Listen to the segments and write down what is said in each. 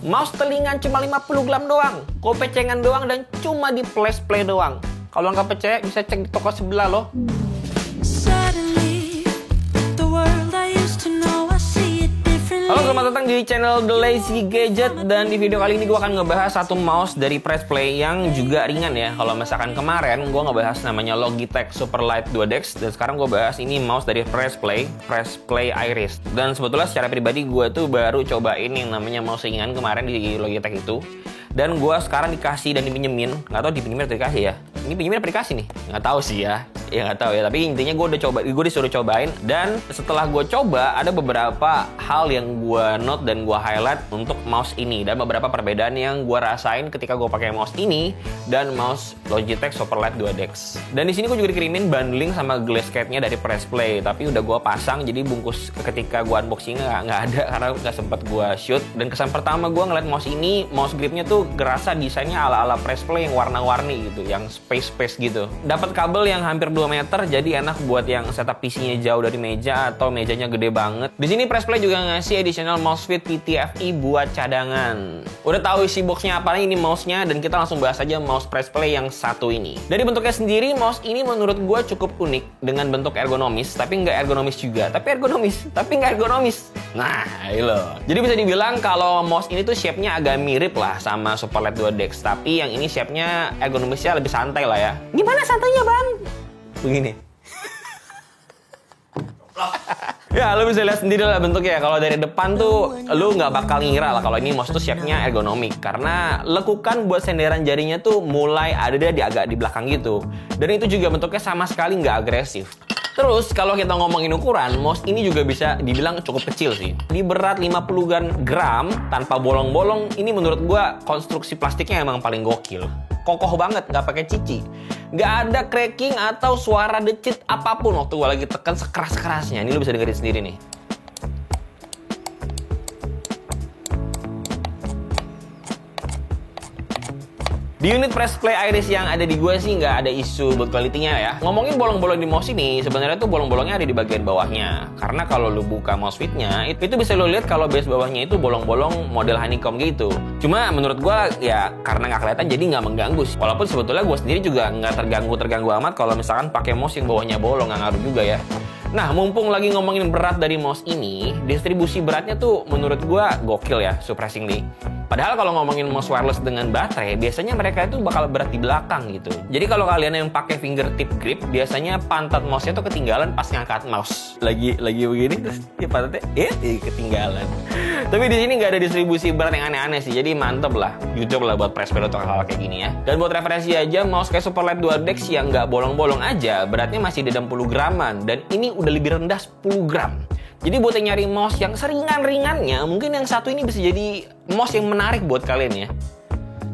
Mouse telingan cuma 50 gram doang, gopecengan doang, dan cuma di flash play doang. Kalau nggak percaya bisa cek di toko sebelah loh. Halo, selamat datang di channel The Lazy Gadget. Dan di video kali ini gue akan ngebahas satu mouse dari Press Play yang juga ringan ya. Kalau misalkan kemarin gue ngebahas namanya Logitech Superlight Duodex, dan sekarang gue bahas ini mouse dari Press Play Iris. Dan sebetulnya secara pribadi gue tuh baru cobain yang namanya mouse ringan kemarin di Logitech itu. Dan gue sekarang dikasih dan dipinjemin, nggak tahu dipinjemin atau dikasih ya. Ini pinjemin apa dikasih nih? Nggak tahu sih ya. Ya nggak tahu ya. Tapi intinya gue disuruh cobain. Dan setelah gue coba, ada beberapa hal yang gue note dan gue highlight untuk mouse ini. Dan beberapa perbedaan yang gue rasain ketika gue pakai mouse ini dan mouse Logitech Superlight Duodex. Dan di sini gue juga dikirimin bundling sama glass case-nya dari Press Play. Tapi udah gue pasang, jadi bungkus ketika gue unboxing nggak ada karena nggak sempat gue shoot. Dan kesan pertama gue ngeliat mouse ini, mouse gripnya tuh gerasa desainnya ala-ala Press Play yang warna-warni gitu, yang space gitu. Dapat kabel yang hampir 2 meter, jadi enak buat yang setup PC-nya jauh dari meja atau mejanya gede banget. Di sini Press Play juga ngasih additional mousefit PTFE buat cadangan. Udah tahu isi boxnya apa ini mouse-nya, dan kita langsung bahas aja mouse Press Play yang satu ini. Dari bentuknya sendiri, mouse ini menurut gue cukup unik dengan bentuk ergonomis, tapi nggak ergonomis juga, tapi nggak ergonomis. Nah, loh. Jadi bisa dibilang kalau mouse ini tuh shape-nya agak mirip lah sama Superlight Duodex, tapi yang ini shape-nya ergonomisnya lebih santai lah ya. Gimana santainya, Bang? Begini. Ya, lu bisa lihat sendiri lah bentuknya. Kalau dari depan tuh lu nggak bakal ngira lah kalau ini mouse tuh shape-nya ergonomik, karena lekukan buat senderan jarinya tuh mulai ada di agak di belakang gitu. Dan itu juga bentuknya sama sekali nggak agresif. Terus kalau kita ngomongin ukuran, mouse ini juga bisa dibilang cukup kecil sih. Di berat 50 gram tanpa bolong-bolong, ini menurut gua konstruksi plastiknya emang paling gokil. Kokoh banget, nggak pakai cici. Nggak ada cracking atau suara decit apapun waktu gua lagi tekan sekeras-kerasnya. Ini lu bisa dengerin sendiri nih. Di unit Press Play Iris yang ada di gue sih nggak ada isu build quality-nya ya. Ngomongin bolong-bolong di mouse ini, sebenarnya tuh bolong-bolongnya ada di bagian bawahnya. Karena kalau lu buka mouse fitnya, itu bisa lu lihat kalau base bawahnya itu bolong-bolong model honeycomb gitu. Cuma menurut gue ya karena nggak kelihatan jadi nggak mengganggu sih. Walaupun sebetulnya gue sendiri juga nggak terganggu amat kalau misalkan pakai mouse yang bawahnya bolong, nggak ngaruh juga ya. Nah, mumpung lagi ngomongin berat dari mouse ini, distribusi beratnya tuh menurut gue gokil ya, surprisingly. Padahal kalau ngomongin mouse wireless dengan baterai, biasanya mereka itu bakal berat di belakang gitu. Jadi kalau kalian yang pakai fingertip grip, biasanya pantat mouse-nya tuh ketinggalan pas ngangkat mouse. Lagi begini terus ya pantatnya ketinggalan. Tapi di sini nggak ada distribusi berat yang aneh-aneh sih. Jadi mantep lah, jujur lah buat Press Play untuk hal kayak gini ya. Dan buat referensi aja, mouse kayak Superlight Duodex yang nggak bolong-bolong aja, beratnya masih di 60 graman. Dan ini udah lebih rendah 10 gram. Jadi buat yang nyari mouse yang seringan-ringannya, mungkin yang satu ini bisa jadi mouse yang menarik buat kalian ya.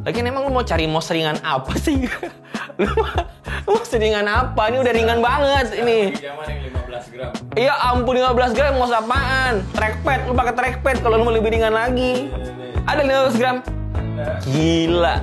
Lagian emang lu mau cari mouse ringan apa sih? Lu mau seringan apa? Ini udah ringan banget ini. Zaman yang 15 gram. Iya ampun, 15 gram mouse apaan? Trackpad, lu pakai trackpad kalau lu mau lebih ringan lagi. Ada 15 gram? Gila.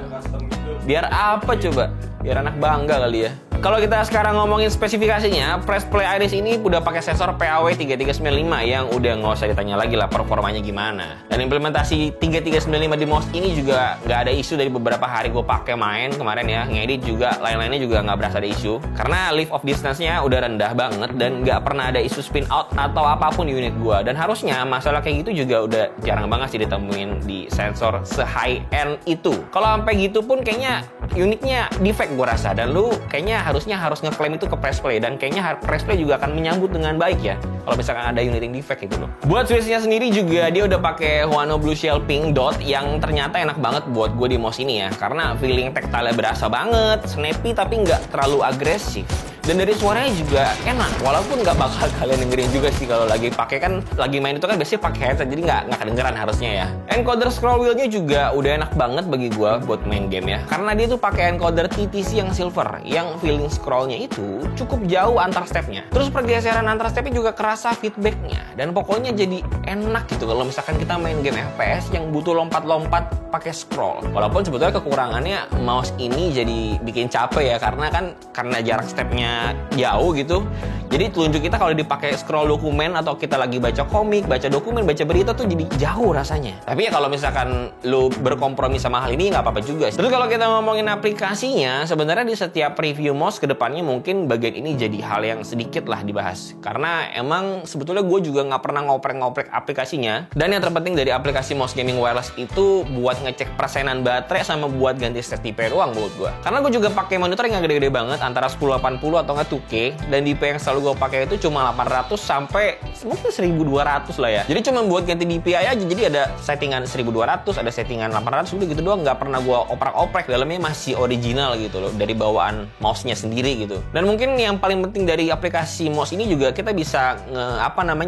Biar apa coba? Biar anak bangga kali ya. Kalau kita sekarang ngomongin spesifikasinya, Press Play Iris ini udah pakai sensor PAW3395 yang udah nggak usah ditanya lagi lah performanya gimana. Dan implementasi 3395 di mouse ini juga nggak ada isu dari beberapa hari gue pakai main kemarin ya, ngedit juga, lain-lainnya juga nggak berasa ada isu. Karena lift off distance-nya udah rendah banget dan nggak pernah ada isu spin out atau apapun di unit gue. Dan harusnya masalah kayak gitu juga udah jarang banget sih ditemuin di sensor se-high end itu. Kalau sampai gitu pun kayaknya unitnya defect gue rasa, dan lu kayaknya harus ngeklaim itu ke Press Play, dan kayaknya Press Play juga akan menyambut dengan baik ya kalau misalkan ada unit yang defect gitu loh. Buat switch-nya sendiri juga dia udah pakai Huano Blue Shell Pink Dot yang ternyata enak banget buat gue di mouse ini ya, karena feeling tactile berasa banget, snappy tapi nggak terlalu agresif. Dan dari suaranya juga enak, walaupun nggak bakal kalian dengerin juga sih kalau lagi pakai, kan lagi main itu kan biasanya pakai headset, jadi nggak kedengeran harusnya ya. Encoder scroll wheel-nya juga udah enak banget bagi gue buat main game ya, karena dia tuh pakai encoder TTC yang silver, yang feeling scrollnya itu cukup jauh antar stepnya. Terus pergeseran antar stepnya juga kerasa feedbacknya, dan pokoknya jadi enak gitu kalau misalkan kita main game FPS yang butuh lompat-lompat pakai scroll. Walaupun sebetulnya kekurangannya mouse ini jadi bikin capek ya, karena jarak stepnya jaraknya jauh gitu. Jadi telunjuk kita kalau dipakai scroll dokumen atau kita lagi baca komik, baca dokumen, baca berita tuh jadi jauh rasanya. Tapi ya kalau misalkan lu berkompromi sama hal ini nggak apa-apa juga. Terus kalau kita ngomongin aplikasinya, sebenarnya di setiap review mouse kedepannya mungkin bagian ini jadi hal yang sedikit lah dibahas. Karena emang sebetulnya gue juga nggak pernah ngoprek-ngoprek aplikasinya. Dan yang terpenting dari aplikasi mouse gaming wireless itu buat ngecek persenan baterai sama buat ganti state DPI doang menurut gue. Karena gue juga pakai monitor yang nggak gede-gede banget, antara 1080 atau nggak 2K, dan DPI yang selalu gue pakai itu cuma 800 sampai mungkin 1200 lah ya. Jadi cuma buat ganti DPI aja. Jadi ada settingan 1200, ada settingan 800, udah gitu doang. Nggak pernah gue oprek-oprek. Dalamnya masih original gitu loh, dari bawaan mouse-nya sendiri gitu. Dan mungkin yang paling penting dari aplikasi mouse ini juga kita bisa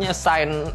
assign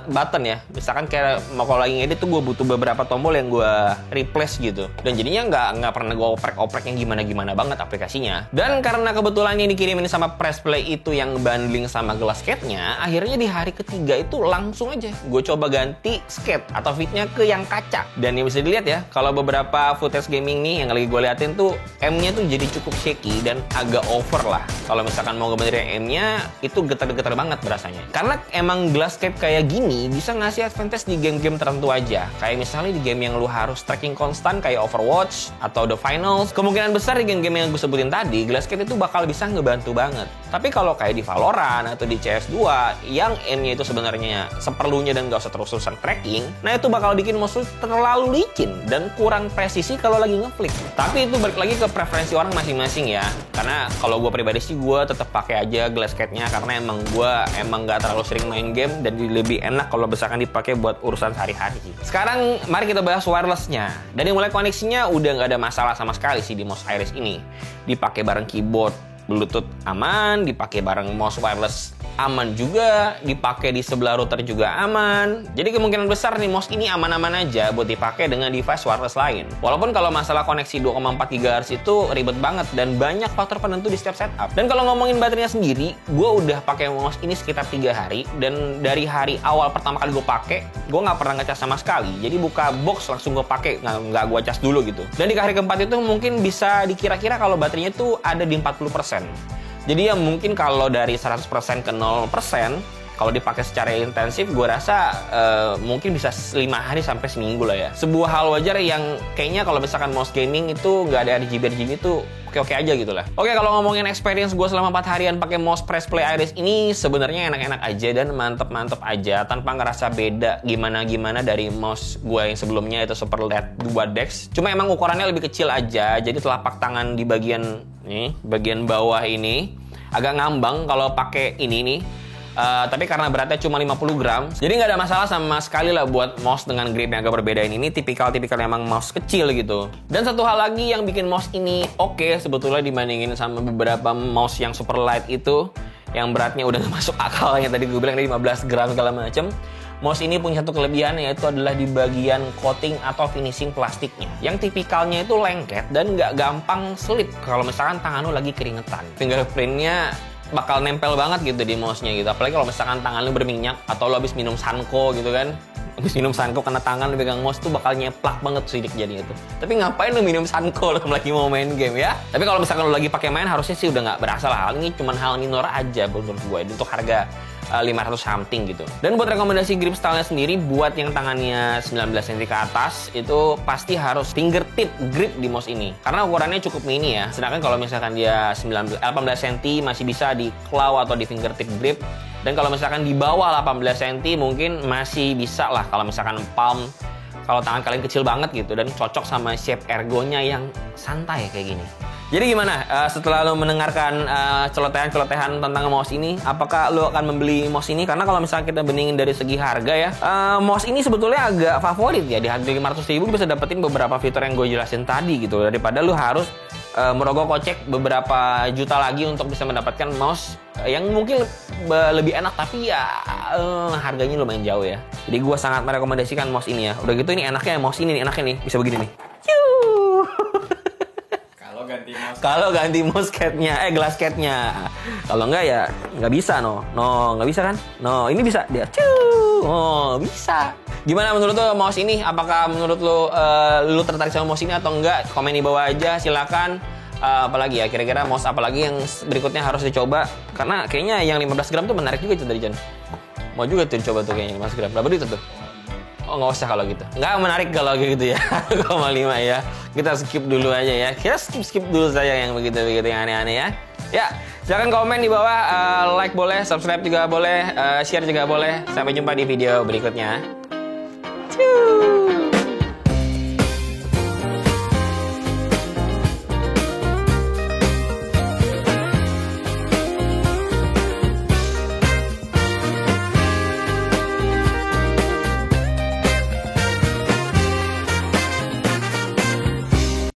button ya. Misalkan kayak mau kalau lagi ngedit tuh gue butuh beberapa tombol yang gue replace gitu. Dan jadinya nggak pernah gue oprek-oprek yang gimana-gimana banget aplikasinya. Dan karena kebetulan ini dikirimin sama Press Play itu yang bundling sama gelas skate-nya, akhirnya di hari ketiga itu langsung aja gue coba ganti skate atau fitnya ke yang kaca. Dan yang bisa dilihat ya, kalau beberapa footage gaming nih yang lagi gue liatin tuh M-nya tuh jadi cukup shaky dan agak over lah. Kalau misalkan mau ngebenerin M-nya itu getar-getar banget berasanya. Karena emang gelas skate kayak gini bisa ngasih advantage di game-game tertentu aja. Kayak misalnya di game yang lu harus tracking konstan kayak Overwatch atau The Finals. Kemungkinan besar di game-game yang gue sebutin tadi, gelas skate itu bakal bisa ngebantu banget. Tapi kalau kayak di Valorant atau di CS2 yang M-nya itu sebenarnya seperlunya dan gak usah terus-terusan tracking, nah itu bakal bikin musuh terlalu licin dan kurang presisi kalau lagi ngeflick. Tapi itu balik lagi ke preferensi orang masing-masing ya. Karena kalau gue pribadi sih gue tetap pakai aja glass skate-nya karena gue emang gak terlalu sering main game dan lebih enak kalau misalkan dipakai buat urusan sehari-hari. Sekarang mari kita bahas wireless-nya. Dari mulai koneksinya udah gak ada masalah sama sekali sih di mouse Iris ini. Dipakai bareng keyboard Bluetooth aman, dipakai bareng mouse wireless aman juga, dipakai di sebelah router juga aman. Jadi kemungkinan besar nih mouse ini aman-aman aja buat dipakai dengan device wireless lain. Walaupun kalau masalah koneksi 2,4 GHz itu ribet banget dan banyak faktor penentu di setiap setup. Dan kalau ngomongin baterainya sendiri, gue udah pakai mouse ini sekitar 3 hari dan dari hari awal pertama kali gue pakai, gue nggak pernah ngecas sama sekali. Jadi buka box langsung gue pakai, nggak gue cas dulu gitu. Dan di hari keempat itu mungkin bisa dikira-kira kalau baterainya tuh ada di 40%. Jadi ya mungkin kalau dari 100% ke 0%, kalau dipakai secara intensif, gue rasa mungkin bisa 5 hari sampai seminggu lah ya. Sebuah hal wajar yang kayaknya kalau misalkan mouse gaming itu nggak ada RGB itu oke-oke aja gitu lah. Oke, kalau ngomongin experience gue selama 4 harian pakai mouse Press Play Iris ini sebenarnya enak-enak aja dan mantep-mantep aja tanpa ngerasa beda gimana-gimana dari mouse gue yang sebelumnya itu Super LED 2 Dex. Cuma emang ukurannya lebih kecil aja, jadi telapak tangan di bagian bawah ini agak ngambang kalau pakai ini nih. Tapi karena beratnya cuma 50 gram, jadi nggak ada masalah sama sekali lah buat mouse dengan grip yang agak berbeda ini. Ini tipikal emang mouse kecil gitu. Dan satu hal lagi yang bikin mouse ini oke sebetulnya dibandingin sama beberapa mouse yang super light itu, yang beratnya udah nggak masuk akal, yang tadi gue bilang dari 15 gram segala macem. Mouse ini punya satu kelebihan, yaitu adalah di bagian coating atau finishing plastiknya, yang tipikalnya itu lengket dan nggak gampang selip kalau misalkan tangan lu lagi keringetan. Fingerprintnya bakal nempel banget gitu di mouse-nya gitu. Apalagi kalau misalkan tangan lu berminyak atau lu habis minum Sanko gitu kan. Habis minum Sanko karena tangan lu pegang mouse tuh bakal nyeplak banget sidik jadinya tuh. Tapi ngapain lu minum Sanko lu lagi mau main game ya? Tapi kalau misalkan lu lagi pakai main harusnya sih udah nggak berasa lah. Hal ini cuman hal minor aja menurut gue untuk harga 500 something gitu. Dan buat rekomendasi grip style-nya sendiri, buat yang tangannya 19 cm ke atas, itu pasti harus fingertip grip di mouse ini. Karena ukurannya cukup mini ya. Sedangkan kalau misalkan dia 18 cm masih bisa di claw atau di fingertip grip. Dan kalau misalkan di bawah 18 cm mungkin masih bisa lah kalau misalkan palm. Kalau tangan kalian kecil banget gitu dan cocok sama shape ergonya yang santai kayak gini. Jadi gimana setelah lo mendengarkan celotehan-celotehan tentang mouse ini, apakah lo akan membeli mouse ini? Karena kalau misalnya kita bandingin dari segi harga ya, mouse ini sebetulnya agak favorit ya. Di harga 500.000 bisa dapetin beberapa fitur yang gue jelasin tadi gitu, daripada lo harus merogoh kocek beberapa juta lagi untuk bisa mendapatkan mouse yang mungkin lebih enak, tapi ya harganya lumayan jauh ya. Jadi gue sangat merekomendasikan mouse ini ya. Udah gitu ini enaknya mouse ini nih, enaknya nih bisa begini nih. Kalau ganti mouse skate-nya, glass skate-nya. Kalau enggak ya nggak bisa nggak bisa kan? Ini bisa dia. Bisa. Gimana menurut lo mouse ini? Apakah menurut lo tertarik sama mouse ini atau enggak? Komen di bawah aja, silakan. apalagi ya, kira-kira mouse apalagi yang berikutnya harus dicoba? Karena kayaknya yang 15 gram tuh menarik juga itu dari Jan. Mau juga tuh dicoba tuh kayaknya 15 gram. Berapa duit tuh? Oh, nggak usah kalau gitu. Nggak menarik kalau gitu ya. 1,5 ya. Kita skip dulu aja ya. Kita skip dulu saja yang begitu-begitu yang aneh-aneh ya. Ya, silahkan komen di bawah. Like boleh, subscribe juga boleh, share juga boleh. Sampai jumpa di video berikutnya. Ciao.